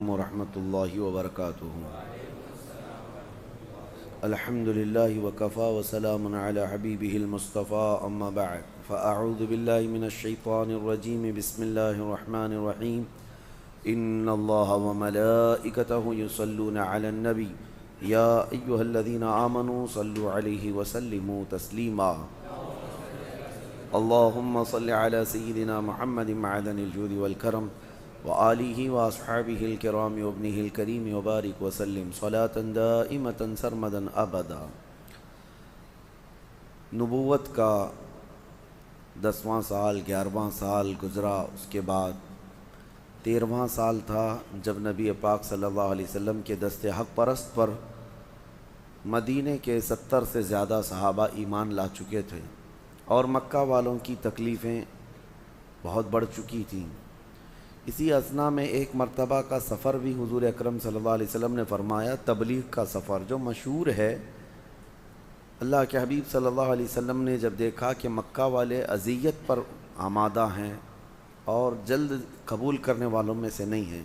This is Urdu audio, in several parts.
ورحمۃ اللہ وبرکاتہ۔ الحمد للہ وکفا وسلام علی حبیبہ المصطفیٰ اما بعد فاعوذ باللہ من الشیطان الرجیم بسم اللہ الرحمن الرحیم ان اللہ وملائکتہ یصلون علی النبی یا ایہا الذین آمنوا صلوا علیہ وسلموا تسلیما اللہم صل علی سیدنا محمد معدن الجود والکرم وآلہ واصحابہ الکرام وابنہ الکریم وبارک وسلم صلاة دائمة سرمدا ابدا۔ نبوت کا 10واں سال 11واں سال گزرا، اس کے بعد 13واں سال تھا جب نبی پاک صلی اللہ علیہ وسلم کے دست حق پرست پر مدینے کے 70 سے زیادہ صحابہ ایمان لا چکے تھے اور مکہ والوں کی تکلیفیں بہت بڑھ چکی تھیں۔ اسی اثنا میں ایک مرتبہ کا سفر بھی حضور اکرم صلی اللہ علیہ وسلم نے فرمایا، تبلیغ کا سفر جو مشہور ہے۔ اللہ کے حبیب صلی اللہ علیہ وسلم نے جب دیکھا کہ مکہ والے اذیت پر آمادہ ہیں اور جلد قبول کرنے والوں میں سے نہیں ہیں،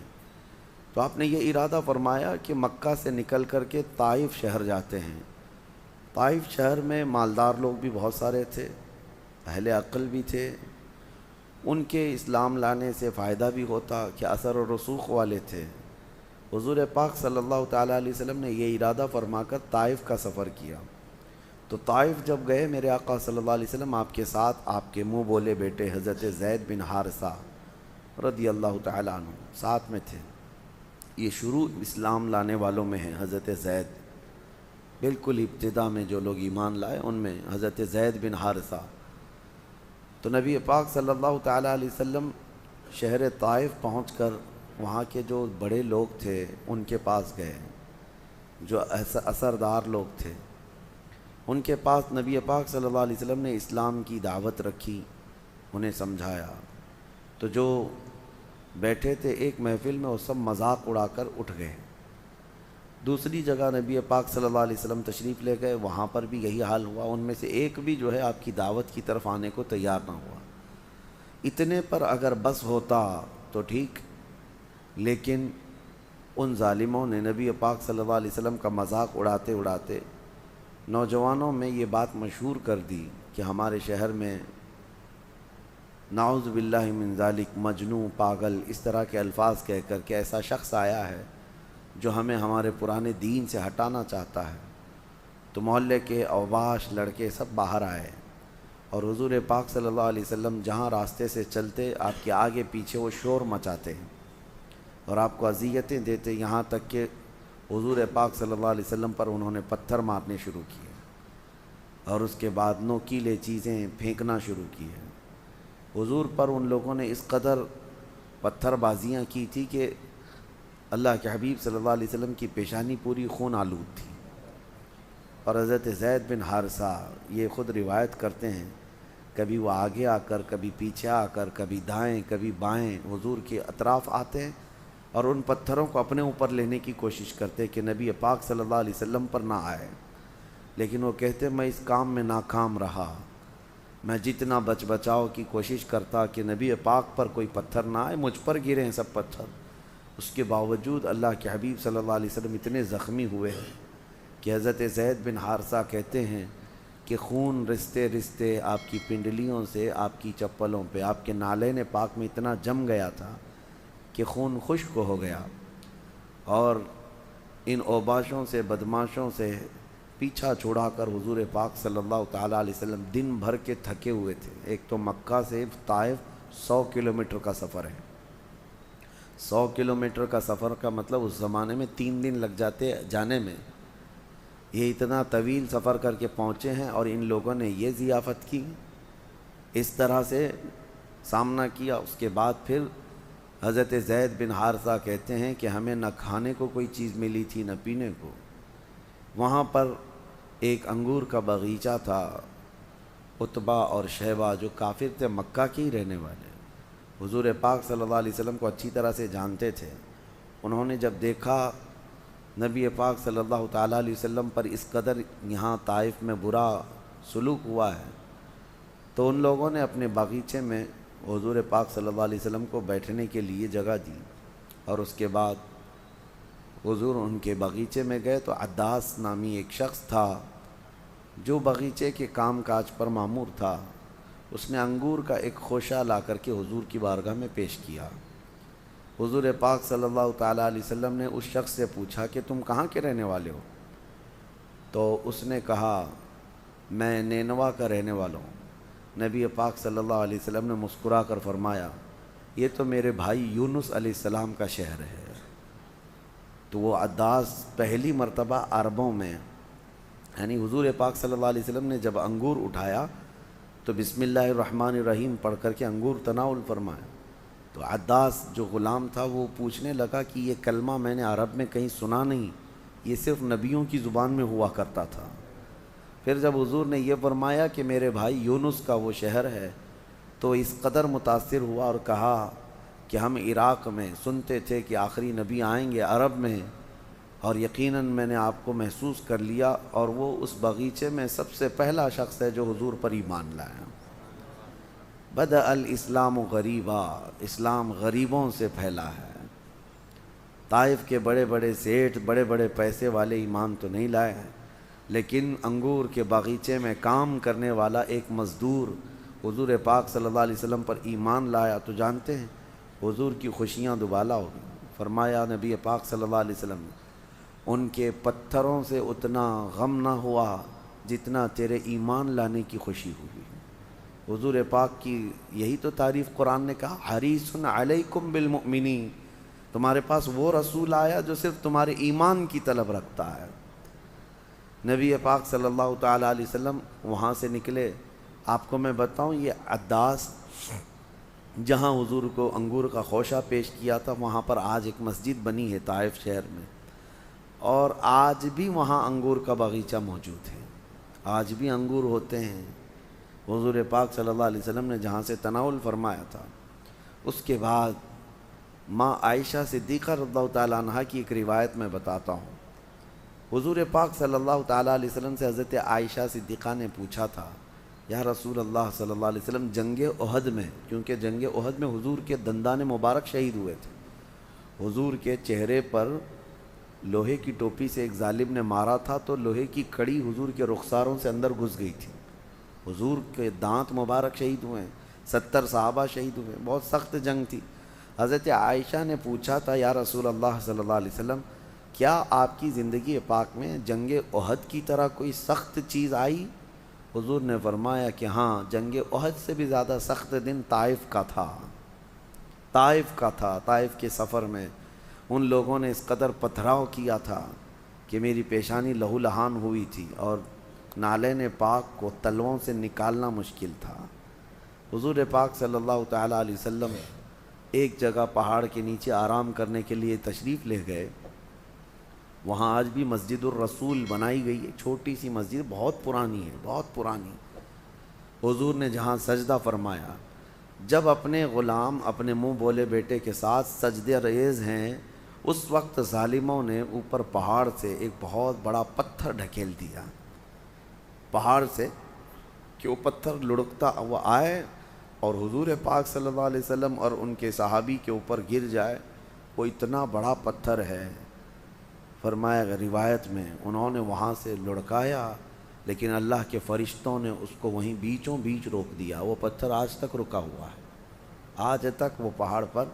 تو آپ نے یہ ارادہ فرمایا کہ مکہ سے نکل کر کے طائف شہر جاتے ہیں۔ طائف شہر میں مالدار لوگ بھی بہت سارے تھے، اہل عقل بھی تھے، ان کے اسلام لانے سے فائدہ بھی ہوتا کہ اثر و رسوخ والے تھے۔ حضور پاک صلی اللہ تعالیٰ علیہ وسلم نے یہ ارادہ فرما کر طائف کا سفر کیا۔ تو طائف جب گئے، میرے آقا صلی اللہ علیہ وسلم آپ کے ساتھ آپ کے منہ بولے بیٹے حضرت زید بن حارثہ رضی اللہ تعالیٰ عنہ ساتھ میں تھے۔ یہ شروع اسلام لانے والوں میں ہیں حضرت زید، بالکل ابتدا میں جو لوگ ایمان لائے ان میں حضرت زید بن حارثہ۔ تو نبی پاک صلی اللہ تعالیٰ علیہ وسلم شہر طائف پہنچ کر وہاں کے جو بڑے لوگ تھے ان کے پاس گئے، جو اثردار لوگ تھے ان کے پاس نبی پاک صلی اللہ علیہ وسلم نے اسلام کی دعوت رکھی، انہیں سمجھایا۔ تو جو بیٹھے تھے ایک محفل میں وہ سب مذاق اڑا کر اٹھ گئے۔ دوسری جگہ نبی پاک صلی اللہ علیہ وسلم تشریف لے گئے، وہاں پر بھی یہی حال ہوا، ان میں سے ایک بھی جو ہے آپ کی دعوت کی طرف آنے کو تیار نہ ہوا۔ اتنے پر اگر بس ہوتا تو ٹھیک، لیکن ان ظالموں نے نبی پاک صلی اللہ علیہ وسلم کا مذاق اڑاتے اڑاتے نوجوانوں میں یہ بات مشہور کر دی کہ ہمارے شہر میں نعوذ باللہ من ذالک مجنون، پاگل، اس طرح کے الفاظ کہہ کر کہ ایسا شخص آیا ہے جو ہمیں ہمارے پرانے دین سے ہٹانا چاہتا ہے۔ تو محلے کے اوباش لڑکے سب باہر آئے اور حضور پاک صلی اللہ علیہ وسلم جہاں راستے سے چلتے آپ کے آگے پیچھے وہ شور مچاتے ہیں اور آپ کو اذیتیں دیتے، یہاں تک کہ حضور پاک صلی اللہ علیہ وسلم پر انہوں نے پتھر مارنے شروع کیے اور اس کے بعد نوکیلے چیزیں پھینکنا شروع کیے۔ حضور پر ان لوگوں نے اس قدر پتھر بازیاں کی تھی کہ اللہ کے حبیب صلی اللہ علیہ وسلم کی پیشانی پوری خون آلود تھی۔ اور حضرت زید بن حارثہ یہ خود روایت کرتے ہیں، کبھی وہ آگے آ کر، کبھی پیچھے آ کر، کبھی دائیں کبھی بائیں حضور کے اطراف آتے ہیں اور ان پتھروں کو اپنے اوپر لینے کی کوشش کرتے کہ نبی پاک صلی اللہ علیہ وسلم پر نہ آئے، لیکن وہ کہتے میں اس کام میں ناکام رہا، میں جتنا بچاؤ کی کوشش کرتا کہ نبی پاک پر کوئی پتھر نہ آئے، مجھ پر گرے ہیں سب پتھر۔ اس کے باوجود اللہ کے حبیب صلی اللہ علیہ وسلم اتنے زخمی ہوئے ہیں کہ حضرت زید بن حارثہ کہتے ہیں کہ خون رستے رستے آپ کی پنڈلیوں سے، آپ کی چپلوں پہ، آپ کے نالین پاک میں اتنا جم گیا تھا کہ خون خشک ہو گیا، اور ان اوباشوں سے، بدماشوں سے پیچھا چھوڑا کر حضور پاک صلی اللہ تعالیٰ علیہ وسلم دن بھر کے تھکے ہوئے تھے۔ ایک تو مکہ سے طائف 100 کلومیٹر کا سفر ہے، 100 کلومیٹر کا سفر کا مطلب اس زمانے میں 3 دن لگ جاتے جانے میں، یہ اتنا طویل سفر کر کے پہنچے ہیں اور ان لوگوں نے یہ ضیافت کی، اس طرح سے سامنا کیا۔ اس کے بعد پھر حضرت زید بن حارثہ کہتے ہیں کہ ہمیں نہ کھانے کو کوئی چیز ملی تھی نہ پینے کو۔ وہاں پر ایک انگور کا باغیچہ تھا، عتبہ اور شیبہ جو کافر تھے، مکہ کے ہی رہنے والے، حضور پاک صلی اللہ علیہ وسلم کو اچھی طرح سے جانتے تھے۔ انہوں نے جب دیکھا نبی پاک صلی اللہ تعالیٰ علیہ وسلم پر اس قدر یہاں طائف میں برا سلوک ہوا ہے، تو ان لوگوں نے اپنے باغیچے میں حضور پاک صلی اللہ علیہ وسلم کو بیٹھنے کے لیے جگہ دی، اور اس کے بعد حضور ان کے باغیچے میں گئے تو عداس نامی ایک شخص تھا جو باغیچے کے کام کاج پر مامور تھا. اس نے انگور کا ایک خوشہ لا کر کے حضور کی بارگاہ میں پیش کیا. حضور پاک صلی اللہ تعالیٰ علیہ وسلم نے اس شخص سے پوچھا کہ تم کہاں کے رہنے والے ہو؟ تو اس نے کہا میں نینوا کا رہنے والا ہوں. نبی پاک صلی اللہ علیہ وسلم نے مسکرا کر فرمایا یہ تو میرے بھائی یونس علیہ السلام کا شہر ہے. تو وہ عداس پہلی مرتبہ عربوں میں یعنی حضور پاک صلی اللہ علیہ وسلم نے جب انگور اٹھایا تو بسم اللہ الرحمن الرحیم پڑھ کر کے انگور تناول فرمایا. تو عداس جو غلام تھا وہ پوچھنے لگا کہ یہ کلمہ میں نے عرب میں کہیں سنا نہیں، یہ صرف نبیوں کی زبان میں ہوا کرتا تھا. پھر جب حضور نے یہ فرمایا کہ میرے بھائی یونس کا وہ شہر ہے تو اس قدر متاثر ہوا اور کہا کہ ہم عراق میں سنتے تھے کہ آخری نبی آئیں گے عرب میں، اور یقیناً میں نے آپ کو محسوس کر لیا اور وہ اس باغیچے میں سب سے پہلا شخص ہے جو حضور پر ایمان لایا. بدأ الاسلام غریبا، اسلام غریبوں سے پھیلا ہے. طائف کے بڑے بڑے سیٹھ بڑے بڑے پیسے والے ایمان تو نہیں لائے ہیں، لیکن انگور کے باغیچے میں کام کرنے والا ایک مزدور حضور پاک صلی اللہ علیہ وسلم پر ایمان لایا تو جانتے ہیں حضور کی خوشیاں دوبالا ہو گئی. فرمایا نبی پاک صلی اللہ علیہ وسلم نے ان کے پتھروں سے اتنا غم نہ ہوا جتنا تیرے ایمان لانے کی خوشی ہوئی. حضور پاک کی یہی تو تعریف قرآن نے کہا حریص علیکم بالمؤمنین، تمہارے پاس وہ رسول آیا جو صرف تمہارے ایمان کی طلب رکھتا ہے. نبی پاک صلی اللہ تعالیٰ علیہ وسلم وہاں سے نکلے. آپ کو میں بتاؤں یہ عداس جہاں حضور کو انگور کا خوشہ پیش کیا تھا وہاں پر آج ایک مسجد بنی ہے طائف شہر میں، اور آج بھی وہاں انگور کا باغیچہ موجود ہے، آج بھی انگور ہوتے ہیں. حضور پاک صلی اللہ علیہ وسلم نے جہاں سے تناول فرمایا تھا. اس کے بعد ماں عائشہ صدیقہ رضی اللہ تعالیٰ عنہ کی ایک روایت میں بتاتا ہوں. حضور پاک صلی اللہ تعالیٰ علیہ وسلم سے حضرت عائشہ صدیقہ نے پوچھا تھا یا رسول اللہ صلی اللہ علیہ وسلم جنگ احد میں، کیونکہ جنگ احد میں حضور کے دندان مبارک شہید ہوئے تھے، حضور کے چہرے پر لوہے کی ٹوپی سے ایک ظالم نے مارا تھا تو لوہے کی کڑی حضور کے رخساروں سے اندر گھس گئی تھی. حضور کے دانت مبارک شہید ہوئے، 70 صحابہ شہید ہوئے، بہت سخت جنگ تھی. حضرت عائشہ نے پوچھا تھا یا رسول اللہ صلی اللہ علیہ وسلم کیا آپ کی زندگی پاک میں جنگ احد کی طرح کوئی سخت چیز آئی؟ حضور نے فرمایا کہ ہاں، جنگ احد سے بھی زیادہ سخت دن طائف کا تھا. طائف کے سفر میں ان لوگوں نے اس قدر پتھراؤ کیا تھا کہ میری پیشانی لہو لہان ہوئی تھی اور نالین پاک کو تلووں سے نکالنا مشکل تھا. حضور پاک صلی اللہ تعالیٰ علیہ وسلم ایک جگہ پہاڑ کے نیچے آرام کرنے کے لیے تشریف لے گئے. وہاں آج بھی مسجد الرسول بنائی گئی ہے، چھوٹی سی مسجد، بہت پرانی ہے، بہت پرانی. حضور نے جہاں سجدہ فرمایا، جب اپنے غلام اپنے منہ بولے بیٹے کے ساتھ سجدے ریز ہیں، اس وقت ظالموں نے اوپر پہاڑ سے ایک بہت بڑا پتھر ڈھکیل دیا. پہاڑ سے کہ وہ پتھر لڑکتا ہوا آئے اور حضور پاک صلی اللہ علیہ وسلم اور ان کے صحابی کے اوپر گر جائے. وہ اتنا بڑا پتھر ہے، فرمایا روایت میں انہوں نے وہاں سے لڑکایا لیکن اللہ کے فرشتوں نے اس کو وہیں بیچوں بیچ روک دیا. وہ پتھر آج تک رکا ہوا ہے، آج تک وہ پہاڑ پر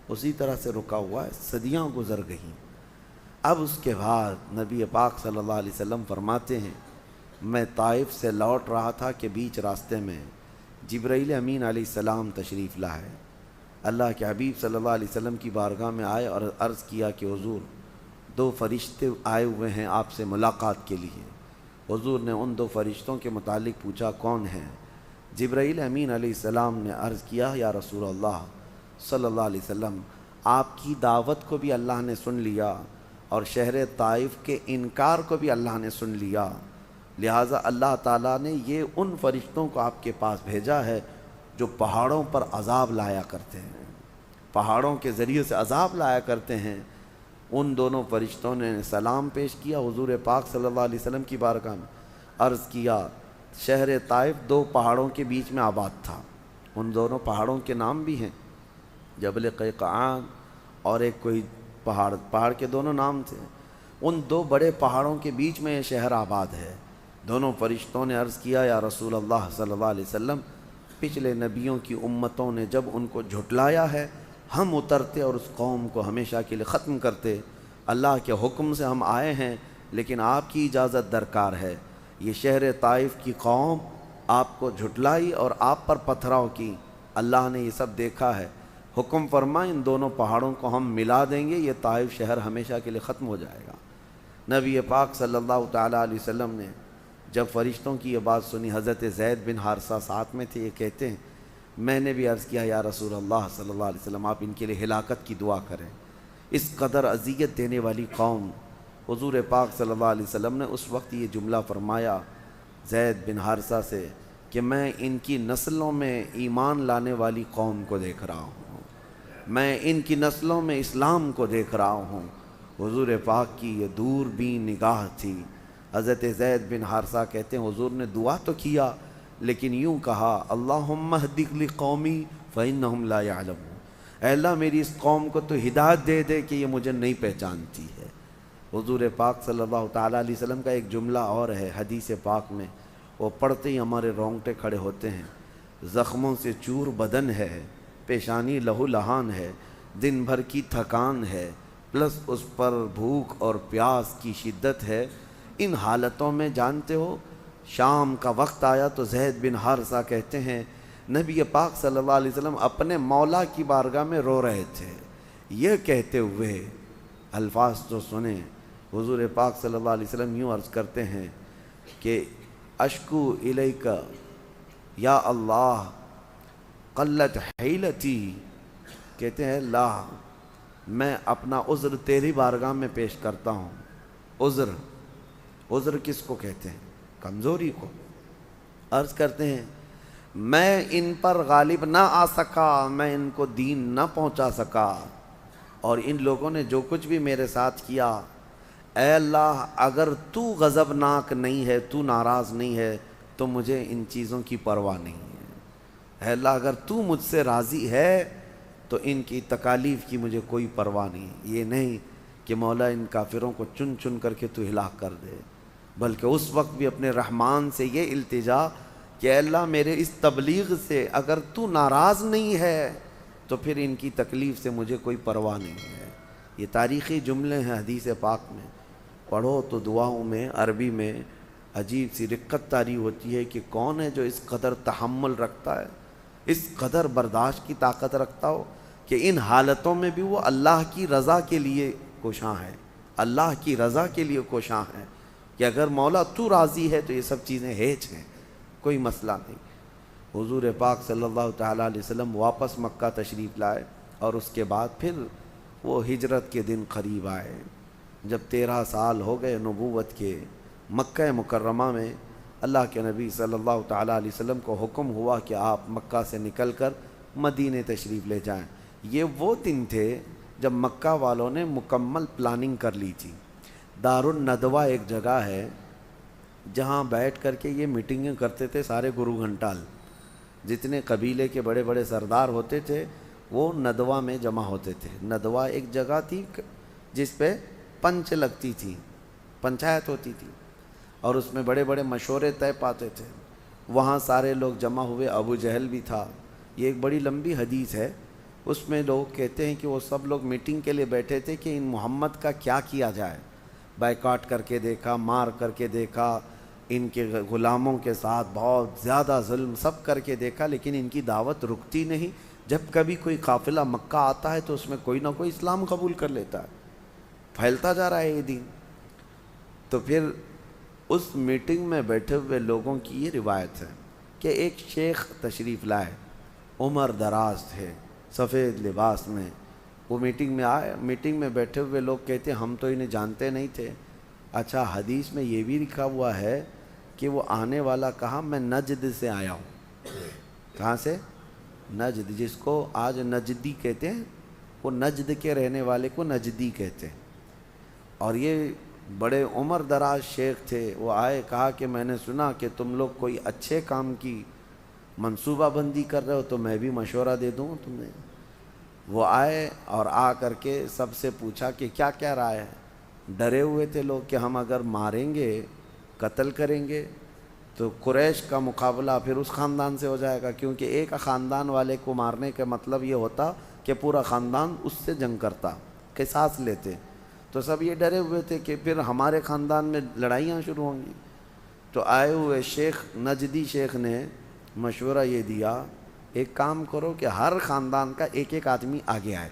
اسی طرح سے رکا ہوا ہے، صدیاں گزر گئیں. اب اس کے بعد نبی پاک صلی اللہ علیہ وسلم فرماتے ہیں میں طائف سے لوٹ رہا تھا کہ بیچ راستے میں جبرائیل امین علیہ السلام تشریف لائے. اللہ کے حبیب صلی اللہ علیہ وسلم کی بارگاہ میں آئے اور عرض کیا کہ حضور 2 فرشتے آئے ہوئے ہیں آپ سے ملاقات کے لیے. حضور نے ان 2 فرشتوں کے متعلق پوچھا کون ہیں؟ جبرائیل امین علیہ السلام نے عرض کیا یا رسول اللہ صلی اللہ علیہ وسلم آپ کی دعوت کو بھی اللہ نے سن لیا اور شہر طائف کے انکار کو بھی اللہ نے سن لیا، لہٰذا اللہ تعالیٰ نے یہ ان فرشتوں کو آپ کے پاس بھیجا ہے جو پہاڑوں پر عذاب لایا کرتے ہیں، پہاڑوں کے ذریعے سے عذاب لایا کرتے ہیں. ان دونوں فرشتوں نے سلام پیش کیا حضور پاک صلی اللہ علیہ وسلم کی بارگاہ میں، عرض کیا شہر طائف 2 پہاڑوں کے بیچ میں آباد تھا. ان دونوں پہاڑوں کے نام بھی ہیں، جبل قیقعان اور ایک کوئی پہاڑ کے دونوں نام تھے، ان دو بڑے پہاڑوں کے بیچ میں یہ شہر آباد ہے۔ دونوں فرشتوں نے عرض کیا یا رسول اللہ صلی اللہ علیہ وسلم، پچھلے نبیوں کی امتوں نے جب ان کو جھٹلایا ہے، ہم اترتے اور اس قوم کو ہمیشہ کے لیے ختم کرتے۔ اللہ کے حکم سے ہم آئے ہیں، لیکن آپ کی اجازت درکار ہے۔ یہ شہر طائف کی قوم آپ کو جھٹلائی اور آپ پر پتھراؤ کی، اللہ نے یہ سب دیکھا ہے، حکم فرما ان دونوں پہاڑوں کو ہم ملا دیں گے، یہ طائف شہر ہمیشہ کے لیے ختم ہو جائے گا۔ نبی پاک صلی اللہ تعالیٰ علیہ وسلم نے جب فرشتوں کی یہ بات سنی، حضرت زید بن حارثہ ساتھ میں تھے، یہ کہتے ہیں میں نے بھی عرض کیا یا رسول اللہ صلی اللہ علیہ وسلم، آپ ان کے لیے ہلاکت کی دعا کریں۔ اس قدر اذیت دینے والی قوم، حضور پاک صلی اللہ علیہ وسلم نے اس وقت یہ جملہ فرمایا زید بن حارثہ سے کہ میں ان کی نسلوں میں ایمان لانے والی قوم کو دیکھ رہا ہوں، میں ان کی نسلوں میں اسلام کو دیکھ رہا ہوں۔ حضور پاک کی یہ دور بین نگاہ تھی۔ حضرت زید بن حارثہ کہتے ہیں حضور نے دعا تو کیا، لیکن یوں کہا اللہم اہد لقومی فإنہم لا یعلمون، اے اللہ میری اس قوم کو تو ہدایت دے دے کہ یہ مجھے نہیں پہچانتی ہے۔ حضور پاک صلی اللہ تعالیٰ علیہ وسلم کا ایک جملہ اور ہے حدیث پاک میں، وہ پڑھتے ہی ہمارے رونگٹے کھڑے ہوتے ہیں۔ زخموں سے چور بدن ہے، پیشانی لہو لہان ہے، دن بھر کی تھکان ہے، پلس اس پر بھوک اور پیاس کی شدت ہے۔ ان حالتوں میں جانتے ہو شام کا وقت آیا تو زید بن حارثہ کہتے ہیں نبی پاک صلی اللہ علیہ وسلم اپنے مولا کی بارگاہ میں رو رہے تھے، یہ کہتے ہوئے الفاظ تو سنیں، حضور پاک صلی اللہ علیہ وسلم یوں عرض کرتے ہیں کہ اشکو الیک یا اللہ قلت حیلتی، کہتے ہیں اللہ میں اپنا عذر تیری بارگاہ میں پیش کرتا ہوں۔ عذر کس کو کہتے ہیں؟ کمزوری کو۔ عرض کرتے ہیں میں ان پر غالب نہ آ سکا، میں ان کو دین نہ پہنچا سکا، اور ان لوگوں نے جو کچھ بھی میرے ساتھ کیا، اے اللہ اگر تو غضبناک نہیں ہے، تو ناراض نہیں ہے، تو مجھے ان چیزوں کی پرواہ نہیں ہے۔ اے اللہ اگر تو مجھ سے راضی ہے تو ان کی تکالیف کی مجھے کوئی پرواہ نہیں۔ یہ نہیں کہ مولا ان کافروں کو چن چن کر کے تو ہلاک کر دے، بلکہ اس وقت بھی اپنے رحمان سے یہ التجا کہ اے اللہ میرے اس تبلیغ سے اگر تو ناراض نہیں ہے تو پھر ان کی تکلیف سے مجھے کوئی پرواہ نہیں ہے۔ یہ تاریخی جملے ہیں حدیث پاک میں، پڑھو تو دعاؤں میں عربی میں عجیب سی رقت طاری ہوتی ہے کہ کون ہے جو اس قدر تحمل رکھتا ہے، اس قدر برداشت کی طاقت رکھتا ہو کہ ان حالتوں میں بھی وہ اللہ کی رضا کے لیے کوشاں ہے، اللہ کی رضا کے لیے کوشاں ہے کہ اگر مولا تو راضی ہے تو یہ سب چیزیں ہیچ ہیں، کوئی مسئلہ نہیں۔ حضور پاک صلی اللہ تعالیٰ علیہ وسلم واپس مکہ تشریف لائے، اور اس کے بعد پھر وہ ہجرت کے دن قریب آئے۔ جب 13 سال ہو گئے نبوت کے، مکہ مکرمہ میں اللہ کے نبی صلی اللہ تعالیٰ علیہ وسلم کو حکم ہوا کہ آپ مکہ سے نکل کر مدینے تشریف لے جائیں۔ یہ وہ دن تھے جب مکہ والوں نے مکمل پلاننگ کر لی تھی۔ دار الندوہ ایک جگہ ہے جہاں بیٹھ کر کے یہ میٹنگیں کرتے تھے سارے گرو گھنٹال، جتنے قبیلے کے بڑے بڑے سردار ہوتے تھے وہ ندوہ میں جمع ہوتے تھے۔ ندوہ ایک جگہ تھی جس پہ پنچ لگتی تھی، پنچایت ہوتی تھی، اور اس میں بڑے بڑے مشورے طے پاتے تھے۔ وہاں سارے لوگ جمع ہوئے، ابو جہل بھی تھا۔ یہ ایک بڑی لمبی حدیث ہے، اس میں لوگ کہتے ہیں کہ وہ سب لوگ میٹنگ کے لیے بیٹھے تھے کہ ان محمد کا کیا کیا جائے۔ بائیکاٹ کر کے دیکھا، مار کر کے دیکھا، ان کے غلاموں کے ساتھ بہت زیادہ ظلم سب کر کے دیکھا، لیکن ان کی دعوت رکتی نہیں۔ جب کبھی کوئی قافلہ مکہ آتا ہے تو اس میں کوئی نہ کوئی اسلام قبول کر لیتا ہے، پھیلتا جا رہا ہے یہ دین۔ تو پھر اس میٹنگ میں بیٹھے ہوئے لوگوں کی یہ روایت ہے کہ ایک شیخ تشریف لائے، عمر دراز تھے، سفید لباس میں، وہ میٹنگ میں آئے۔ میٹنگ میں بیٹھے ہوئے لوگ کہتے ہم تو انہیں جانتے نہیں تھے۔ اچھا حدیث میں یہ بھی لکھا ہوا ہے کہ وہ آنے والا کہا میں نجد سے آیا ہوں۔ کہاں سے؟ نجد، جس کو آج نجدی کہتے ہیں، وہ نجد کے رہنے والے کو نجدی کہتے ہیں۔ اور یہ بڑے عمر دراز شیخ تھے، وہ آئے، کہا کہ میں نے سنا کہ تم لوگ کوئی اچھے کام کی منصوبہ بندی کر رہے ہو، تو میں بھی مشورہ دے دوں تمہیں۔ وہ آئے اور آ کر کے سب سے پوچھا کہ کیا کیا رائے ہے. ڈرے ہوئے تھے لوگ کہ ہم اگر ماریں گے، قتل کریں گے تو قریش کا مقابلہ پھر اس خاندان سے ہو جائے گا، کیونکہ ایک خاندان والے کو مارنے کا مطلب یہ ہوتا کہ پورا خاندان اس سے جنگ کرتا، قصاص لیتے. تو سب یہ ڈرے ہوئے تھے کہ پھر ہمارے خاندان میں لڑائیاں شروع ہوں گی. تو آئے ہوئے شیخ نجدی شیخ نے مشورہ یہ دیا، ایک کام کرو کہ ہر خاندان کا ایک ایک آدمی آگے آئے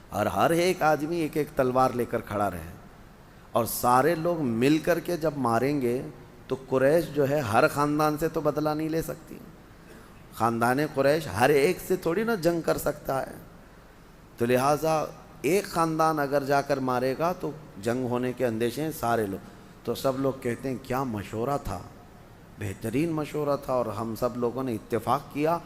اور ہر ایک آدمی ایک ایک تلوار لے کر کھڑا رہے، اور سارے لوگ مل کر کے جب ماریں گے تو قریش جو ہے ہر خاندان سے تو بدلہ نہیں لے سکتی. خاندان قریش ہر ایک سے تھوڑی نا جنگ کر سکتا ہے، تو لہٰذا ایک خاندان اگر جا کر مارے گا تو جنگ ہونے کے اندیشے ہیں سارے لوگ. تو سب لوگ کہتے ہیں کیا مشورہ تھا، بہترین مشورہ تھا. اور ہم سب لوگوں نے اتفاق کیا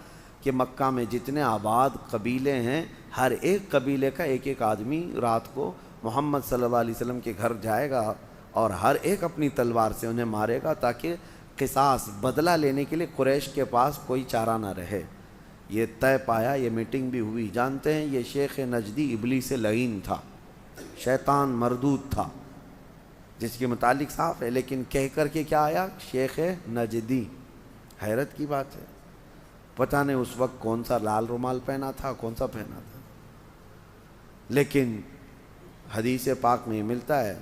کہ مکہ میں جتنے آباد قبیلے ہیں ہر ایک قبیلے کا ایک ایک آدمی رات کو محمد صلی اللہ علیہ وسلم کے گھر جائے گا اور ہر ایک اپنی تلوار سے انہیں مارے گا، تاکہ قصاص بدلہ لینے کے لیے قریش کے پاس کوئی چارہ نہ رہے. یہ طے پایا، یہ میٹنگ بھی ہوئی. جانتے ہیں یہ شیخ نجدی ابلیس لعین تھا، شیطان مردود تھا، جس کے متعلق صاف ہے، لیکن کہہ کر کے کیا آیا، شیخ نجدی. حیرت کی بات ہے، پتہ نہیں اس وقت کون سا لال رومال پہنا تھا، کون سا پہنا تھا، لیکن حدیث پاک میں ملتا ہے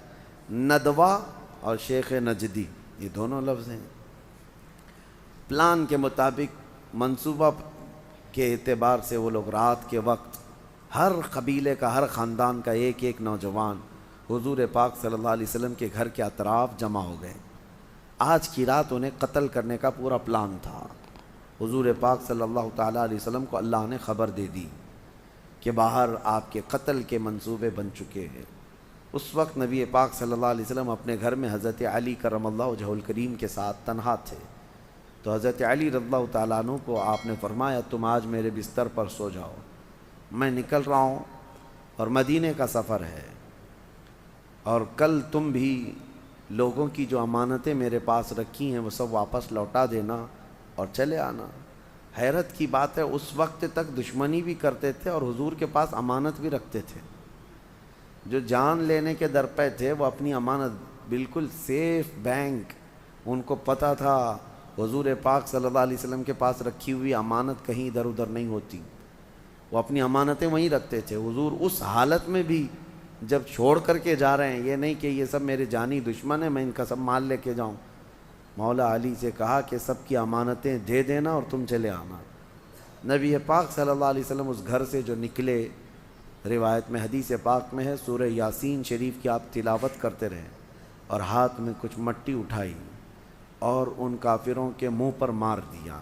ندوہ اور شیخ نجدی، یہ دونوں لفظ ہیں. پلان کے مطابق منصوبہ کے اعتبار سے وہ لوگ رات کے وقت ہر قبیلے کا، ہر خاندان کا ایک ایک نوجوان حضور پاک صلی اللہ علیہ وسلم کے گھر کے اطراف جمع ہو گئے. آج کی رات انہیں قتل کرنے کا پورا پلان تھا. حضور پاک صلی اللہ تعالیٰ علیہ وسلم کو اللہ نے خبر دے دی کہ باہر آپ کے قتل کے منصوبے بن چکے ہیں. اس وقت نبی پاک صلی اللہ علیہ وسلم اپنے گھر میں حضرت علی کرم اللہ وجہہ الکریم کے ساتھ تنہا تھے. تو حضرت علی رضی اللہ تعالیٰ عنہ کو آپ نے فرمایا تم آج میرے بستر پر سو جاؤ، میں نکل رہا ہوں اور مدینے کا سفر ہے، اور کل تم بھی لوگوں کی جو امانتیں میرے پاس رکھی ہیں وہ سب واپس لوٹا دینا اور چلے آنا. حیرت کی بات ہے، اس وقت تک دشمنی بھی کرتے تھے اور حضور کے پاس امانت بھی رکھتے تھے. جو جان لینے کے در پہ تھے وہ اپنی امانت بالکل سیف بینک، ان کو پتہ تھا حضور پاک صلی اللہ علیہ وسلم کے پاس رکھی ہوئی امانت کہیں ادھر ادھر نہیں ہوتی، وہ اپنی امانتیں وہیں رکھتے تھے. حضور اس حالت میں بھی جب چھوڑ کر کے جا رہے ہیں، یہ نہیں کہ یہ سب میرے جانی دشمن ہیں میں ان کا سب مال لے کے جاؤں، مولا علی سے کہا کہ سب کی امانتیں دے دینا اور تم چلے آنا. نبی پاک صلی اللہ علیہ وسلم اس گھر سے جو نکلے، روایت میں حدیث پاک میں ہے سورہ یاسین شریف کی آپ تلاوت کرتے رہے اور ہاتھ میں کچھ مٹی اٹھائی اور ان کافروں کے منہ پر مار دیا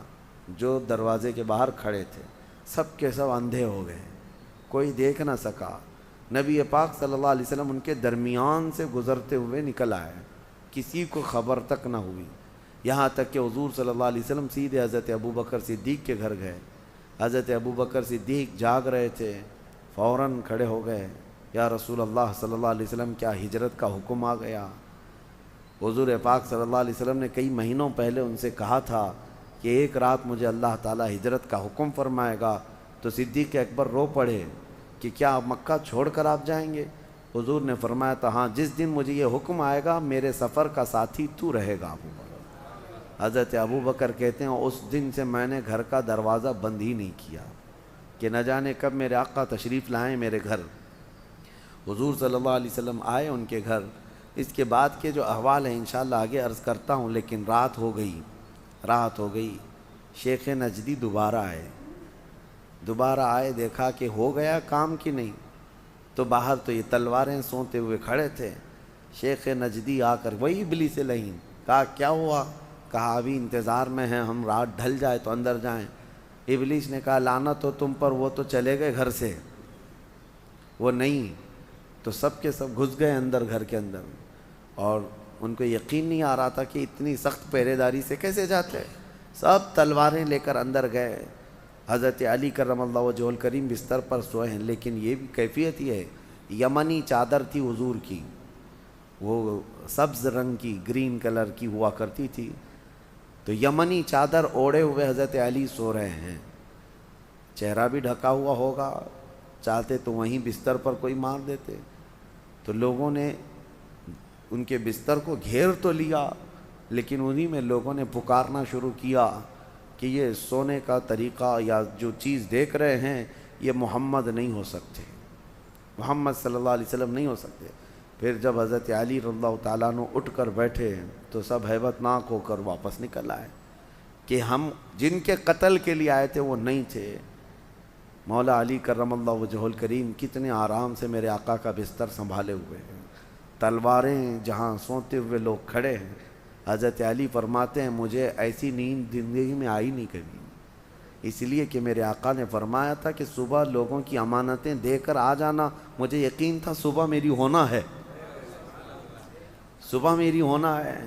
جو دروازے کے باہر کھڑے تھے. سب کے سب اندھے ہو گئے، کوئی دیکھ نہ سکا. نبی پاک صلی اللہ علیہ وسلم ان کے درمیان سے گزرتے ہوئے نکل آئے، کسی کو خبر تک نہ ہوئی. یہاں تک کہ حضور صلی اللہ علیہ وسلم سیدھے حضرت ابوبکر صدیق کے گھر گئے. حضرت ابوبکر صدیق جاگ رہے تھے، فوراً کھڑے ہو گئے، یا رسول اللہ صلی اللہ علیہ وسلم کیا ہجرت کا حکم آ گیا؟ حضور پاک صلی اللہ علیہ وسلم نے کئی مہینوں پہلے ان سے کہا تھا کہ ایک رات مجھے اللہ تعالیٰ ہجرت کا حکم فرمائے گا. تو صدیق اکبر رو پڑے کہ کیا آپ مکہ چھوڑ کر آپ جائیں گے؟ حضور نے فرمایا تھا ہاں، جس دن مجھے یہ حکم آئے گا میرے سفر کا ساتھی تو رہے گا ابو بکر. حضرت ابو بکر کہتے ہیں اس دن سے میں نے گھر کا دروازہ بند ہی نہیں کیا کہ نہ جانے کب میرے آقا تشریف لائیں میرے گھر. حضور صلی اللہ علیہ وسلم آئے ان کے گھر. اس کے بعد کے جو احوال ہیں انشاءاللہ آگے عرض کرتا ہوں، لیکن رات ہو گئی. شیخ نجدی دوبارہ آئے، دیکھا کہ ہو گیا کام کی نہیں. تو باہر تو یہ تلواریں سونتے ہوئے کھڑے تھے. شیخ نجدی آ کر وہی ابلیس لعین کہا کیا ہوا؟ کہا ابھی انتظار میں ہیں ہم، رات ڈھل جائے تو اندر جائیں. ابلیس نے کہا لعنت ہو تم پر، وہ تو چلے گئے گھر سے، وہ نہیں. تو سب کے سب گھس گئے اندر گھر کے اندر، اور ان کو یقین نہیں آ رہا تھا کہ اتنی سخت پہرے داری سے کیسے جاتے. سب تلواریں لے کر اندر گئے. حضرت علی کرم اللہ وجہہ الکریم بستر پر سوئے ہیں، لیکن یہ بھی کیفیت یہ ہے، یمنی چادر تھی حضور کی، وہ سبز رنگ کی، گرین کلر کی ہوا کرتی تھی. تو یمنی چادر اوڑھے ہوئے حضرت علی سو رہے ہیں، چہرہ بھی ڈھکا ہوا ہوگا، چاہتے تو وہیں بستر پر کوئی مار دیتے. تو لوگوں نے ان کے بستر کو گھیر تو لیا، لیکن انہی میں لوگوں نے پکارنا شروع کیا کہ یہ سونے کا طریقہ یا جو چیز دیکھ رہے ہیں یہ محمد نہیں ہو سکتے، محمد صلی اللہ علیہ وسلم نہیں ہو سکتے. پھر جب حضرت علی رضی اللہ تعالیٰ عنہ اٹھ کر بیٹھے تو سب ہیبت ناک ہو کر واپس نکل آئے کہ ہم جن کے قتل کے لیے آئے تھے وہ نہیں تھے. مولا علی کرم اللہ وجہہ الکریم کتنے آرام سے میرے آقا کا بستر سنبھالے ہوئے ہیں، تلواریں جہاں سوتے ہوئے لوگ کھڑے ہیں. حضرت علی فرماتے ہیں مجھے ایسی نیند زندگی میں آئی نہیں کبھی، اس لیے کہ میرے آقا نے فرمایا تھا کہ صبح لوگوں کی امانتیں دے کر آ جانا. مجھے یقین تھا صبح میری ہونا ہے، صبح میری ہونا ہے.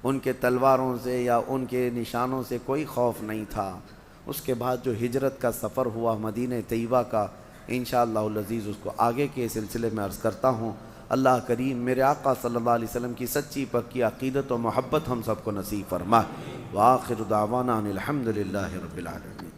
ان کے تلواروں سے یا ان کے نشانوں سے کوئی خوف نہیں تھا. اس کے بعد جو ہجرت کا سفر ہوا مدینہ طیبہ کا، انشاءاللہ العزیز اس کو آگے کے سلسلے میں عرض کرتا ہوں. اللہ کریم میرے آقا صلی اللہ علیہ وسلم کی سچی پکی عقیدت و محبت ہم سب کو نصیب فرمائے. وآخر دعوانا ان الحمد للہ رب العالمین.